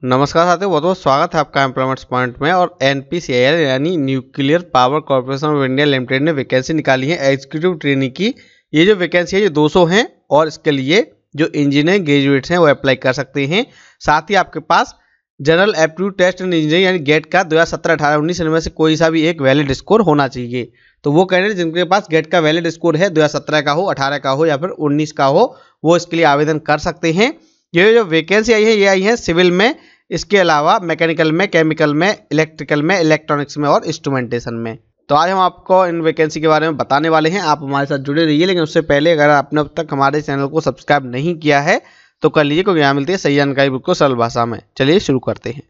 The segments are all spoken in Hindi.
नमस्कार साथियों, बहुत बहुत स्वागत है आपका एम्प्लॉयमेंट्स पॉइंट में। और एनपीसीआईएल यानी nuclear power corporation of India limited ने वैकेंसी निकाली है एग्जीक्यूटिव ट्रेनी की। ये जो वैकेंसी है ये 200 हैं और इसके लिए जो इंजीनियरिंग ग्रेजुएट्स हैं वो अप्लाई कर सकते हैं। साथ ही आपके पास general aptitude test in engineering यानी गेट का 2017, 18, 19 इनमें से कोई सा भी एक वैलिड स्कोर होना चाहिए। तो वो कैंडिडेट जिनके पास गेट का वैलिड स्कोर है 2017 का हो, 18 का हो या फिर 19 का हो, वो इसके लिए आवेदन कर सकते हैं। ये जो वैकेंसी आई है ये आई है सिविल में, इसके अलावा मैकेनिकल में, केमिकल में, इलेक्ट्रिकल में, इलेक्ट्रॉनिक्स में और इंस्ट्रूमेंटेशन में। तो आज हम आपको इन वैकेंसी के बारे में बताने वाले हैं। आप हमारे साथ जुड़े रहिए, लेकिन उससे पहले अगर आपने अब तक हमारे चैनल को सब्सक्राइब नहीं किया है तो कर लीजिए, क्योंकि यहाँ मिलती है सही जानकारी बिल्कुल सरल भाषा में। चलिए शुरू करते हैं।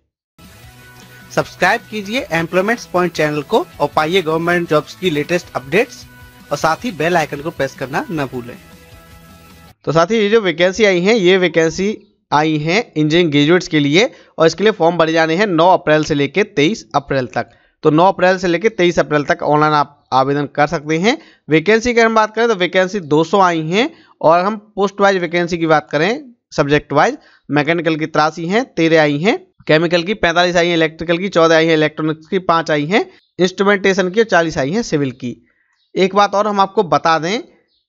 सब्सक्राइब कीजिए एम्प्लॉयमेंट्स पॉइंट चैनल को और पाइए गवर्नमेंट जॉब्स की लेटेस्ट अपडेट्स, और साथ ही बेल आइकन को प्रेस करना न भूलें। तो साथ ही ये जो वैकेंसी आई है ये वैकेंसी आई हैं इंजीनियरिंग ग्रेजुएट्स के लिए, और इसके लिए फॉर्म भरे जाने हैं 9 अप्रैल से लेकर 23 अप्रैल तक। तो 9 अप्रैल से लेकर 23 अप्रैल तक ऑनलाइन आप आवेदन कर सकते हैं। वैकेंसी की हम बात करें तो वैकेंसी 200 आई हैं, और हम पोस्ट वाइज वैकेंसी की बात करें सब्जेक्ट वाइज, मैकेनिकल की 83 हैं, 13 आई हैं, केमिकल की 45 आई हैं, इलेक्ट्रिकल की 14 आई हैं, इलेक्ट्रॉनिक्स की 5 आई हैं, इंस्ट्रूमेंटेशन की 40 आई हैं, सिविल की। एक बात और हम आपको बता दें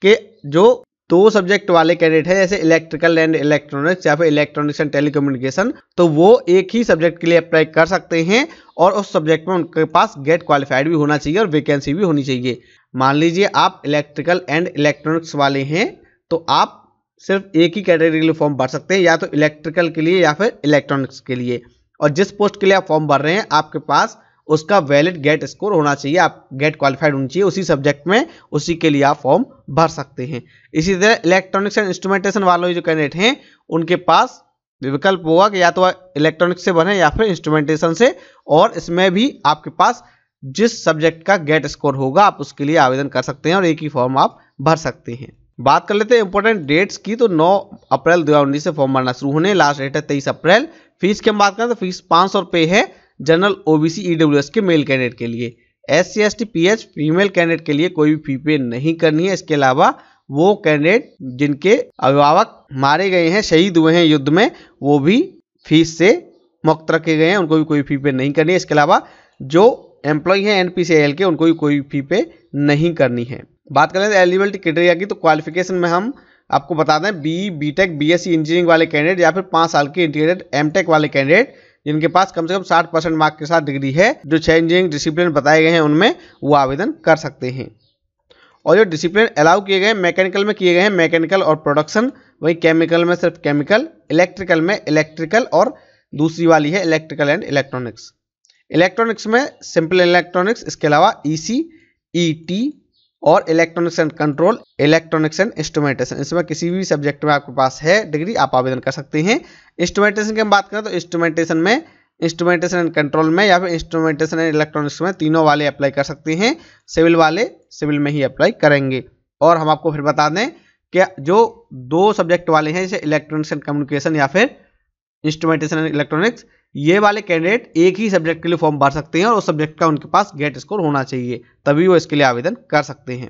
कि जो 2 सब्जेक्ट वाले कैंडिडेट है जैसे इलेक्ट्रिकल एंड इलेक्ट्रॉनिक्स या फिर इलेक्ट्रॉनिक्स एंड टेलीकम्युनिकेशन, तो वो एक ही सब्जेक्ट के लिए अप्लाई कर सकते हैं, और उस सब्जेक्ट में उनके पास गेट क्वालिफाइड भी होना चाहिए और वैकेंसी भी होनी चाहिए। मान लीजिए आप इलेक्ट्रिकल एंड इलेक्ट्रॉनिक्स वाले हैं तो आप सिर्फ एक ही कैटेगरी के लिए फॉर्म भर सकते हैं, या तो इलेक्ट्रिकल के लिए या फिर इलेक्ट्रॉनिक्स के लिए। और जिस पोस्ट के लिए आप फॉर्म भर रहे हैं आपके पास उसका वैलिड गेट स्कोर होना चाहिए, आप गेट क्वालिफाइड होनी चाहिए उसी सब्जेक्ट में, उसी के लिए आप फॉर्म भर सकते हैं। इसी तरह इलेक्ट्रॉनिक्स एंड इंस्ट्रूमेंटेशन वालों जो कैंडिडेट हैं उनके पास विकल्प होगा कि या तो इलेक्ट्रॉनिक्स से भरें या फिर इंस्ट्रूमेंटेशन से, और इसमें भी आपके पास जिस सब्जेक्ट का गेट स्कोर होगा आप उसके लिए आवेदन कर सकते हैं और एक ही फॉर्म आप भर सकते हैं। बात कर लेते हैं इंपॉर्टेंट डेट्स की। तो 9 अप्रैल 2019 से फॉर्म भरना शुरू होने, लास्ट डेट है 23 अप्रैल। फीस की हम बात करें तो फीस 500 रुपये है जनरल ओबीसी ईडब्ल्यूएस के मेल कैंडिडेट के लिए। SC ST PH female candidate के लिए कोई भी फी पे नहीं करनी है। इसके अलावा वो कैंडिडेट जिनके अभिभावक मारे गए हैं, शहीद हुए हैं युद्ध में, वो भी फीस से मुक्त रखे गए हैं, उनको भी कोई फी पे नहीं करनी है। इसके अलावा जो एम्प्लॉय हैं एनपीसीआईएल के उनको भी कोई फी पे नहीं करनी है। बात करें एलिजिबिलिटी क्राइटेरिया की, तो क्वालिफिकेशन में हम आपको बता दें BE BTech BSc इंजीनियरिंग वाले कैंडिडेट या फिर 5 साल के इंटीग्रेटेड MTech वाले कैंडिडेट जिनके पास कम से कम 60% मार्क के साथ डिग्री है, जो 6 इंजीनियरिंग डिसिप्लिन बताए गए हैं उनमें, वो आवेदन कर सकते हैं। और जो डिसिप्लिन अलाउ किए गए हैं मैकेनिकल में किए गए हैं मैकेनिकल और प्रोडक्शन, वहीं केमिकल में सिर्फ केमिकल, इलेक्ट्रिकल में इलेक्ट्रिकल, और दूसरी वाली है इलेक्ट्रिकल एंड इलेक्ट्रॉनिक्स। इलेक्ट्रॉनिक्स में सिंपल इलेक्ट्रॉनिक्स, इसके अलावा EC ET और electronics and control, electronics and instrumentation, इसमें किसी भी सब्जेक्ट में आपके पास है डिग्री आप आवेदन कर सकते हैं। इंस्ट्रूमेंटेशन की हम बात करें तो इंस्ट्रूमेंटेशन में, इंस्ट्रूमेंटेशन एंड कंट्रोल में या फिर इंस्ट्रूमेंटेशन एंड इलेक्ट्रॉनिक्स में, तीनों वाले अप्लाई कर सकते हैं। सिविल वाले सिविल में ही अप्लाई करेंगे। और हम आपको फिर बता दें कि जो 2 सब्जेक्ट वाले हैं जैसे इलेक्ट्रॉनिक्स एंड कम्युनिकेशन या फिर इंस्ट्रूमेंटेशन एंड इलेक्ट्रॉनिक्स, ये वाले कैंडिडेट एक ही सब्जेक्ट के लिए फॉर्म भर सकते हैं और उस सब्जेक्ट का उनके पास गेट स्कोर होना चाहिए, तभी वो इसके लिए आवेदन कर सकते हैं।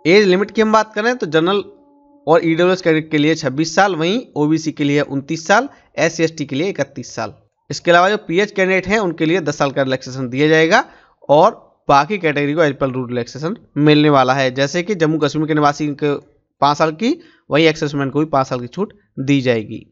एज लिमिट की हम बात करें तो जनरल और ईडब्ल्यूएस कैंडिडेट के लिए 26 साल, वहीं ओबीसी के लिए 29 साल, SC ST के लिए 31 साल। इसके अलावा जो PH कैंडिडेट हैं उनके लिए 10 साल का रिलैक्सेशन दिया जाएगा, और बाकी कैटेगरी को एलिजिबल रूल रिलैक्सेशन मिलने वाला है, जैसे कि जम्मू कश्मीर के निवासी को 5 साल की, वहीं एक्सेसमेंट को भी 5 साल की छूट दी जाएगी।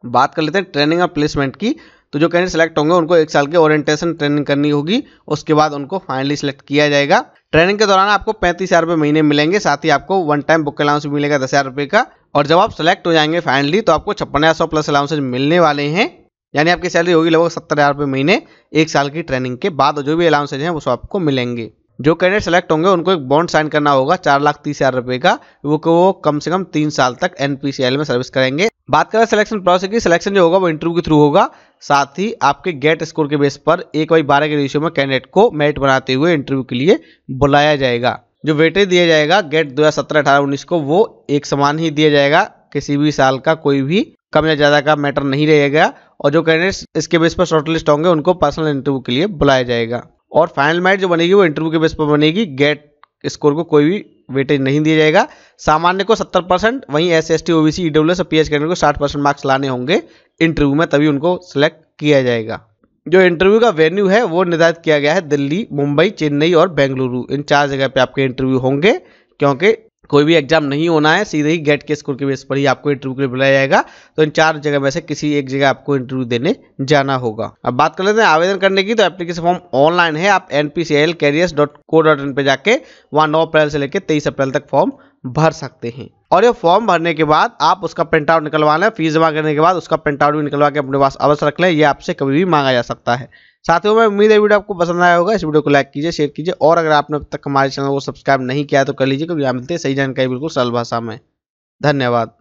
बात कर लेते हैं ट्रेनिंग और प्लेसमेंट की। तो जो कैंडिडेट सेलेक्ट होंगे उनको 1 साल की ओरिएंटेशन ट्रेनिंग करनी होगी, उसके बाद उनको फाइनली सिलेक्ट किया जाएगा। ट्रेनिंग के दौरान आपको 35,000 रुपये महीने मिलेंगे, साथ ही आपको वन टाइम बुक अलाउंस मिलेगा 10,000 रुपये का। और जब आप सेलेक्ट हो जाएंगे फाइनली तो आपको 56,100 प्लस अलाउंसेज मिलने वाले हैं, यानी आपकी सैलरी होगी लगभग 70,000 रुपये महीने 1 साल की ट्रेनिंग के बाद, और जो भी अलाउंसेज हैं वो सब आपको मिलेंगे। जो कैंडिडेट सेलेक्ट होंगे उनको एक बॉन्ड साइन करना होगा 4,30,000 रुपये का, वो कम से कम 3 साल तक एनपीसीआईएल में सर्विस करेंगे। बात करें सिलेक्शन प्रोसेस की, सिलेक्शन जो होगा वो इंटरव्यू के थ्रू होगा, साथ ही आपके गेट स्कोर के बेस पर 1/12 के रेशियो में कैंडिडेट को मेरिट बनाते हुए इंटरव्यू के लिए बुलाया जाएगा। जो वेटेज दिया जाएगा गेट 2017, 18, 19 को, वो एक समान ही दिया जाएगा, किसी भी साल का कोई भी कम या ज़्यादा का मैटर नहीं रहेगा। और जो कैंडिडेट्स इसके बेस पर शॉर्टलिस्ट होंगे उनको पर्सनल इंटरव्यू के लिए बुलाया जाएगा। और फाइनल मेरिट जो बनेगी वो इंटरव्यू के बेस पर बनेगी, गेट स्कोर को कोई भी वेटेज नहीं दिया जाएगा। सामान्य को 70%, वहीं SC ST OBC EWS और PH कैंडिडेट को 60% मार्क्स लाने होंगे इंटरव्यू में, तभी उनको सिलेक्ट किया जाएगा। जो इंटरव्यू का वेन्यू है वो निर्धारित किया गया है दिल्ली, मुंबई, चेन्नई और बेंगलुरु। इन 4 जगह पे आपके इंटरव्यू होंगे, क्योंकि कोई भी एग्जाम नहीं होना है, सीधे ही गेट के स्कोर के बेस पर ही आपको इंटरव्यू के लिए बुलाया जाएगा। तो इन 4 जगह में से किसी एक जगह आपको इंटरव्यू देने जाना होगा। अब बात कर लेते हैं आवेदन करने की। तो एप्लीकेशन फॉर्म ऑनलाइन है, आप npcilcareers.co.in पे जाके वहाँ 9 अप्रैल से लेकर 23 अप्रैल तक फॉर्म भर सकते हैं। और ये फॉर्म भरने के बाद आप उसका प्रिंट आउट निकलवाना है। फीस जमा करने के बाद उसका प्रिंट आउट भी निकलवा के अपने पास अवश्य रख लें, ये आपसे कभी भी मांगा जा सकता है। साथियों, मैं उम्मीद है वीडियो आपको पसंद आया होगा। इस वीडियो को लाइक कीजिए, शेयर कीजिए, और अगर आपने अब तक हमारे चैनल को सब्सक्राइब नहीं किया है तो कर लीजिए, क्योंकि यहाँ मिलती है सही जानकारी बिल्कुल सरल भाषा में। धन्यवाद।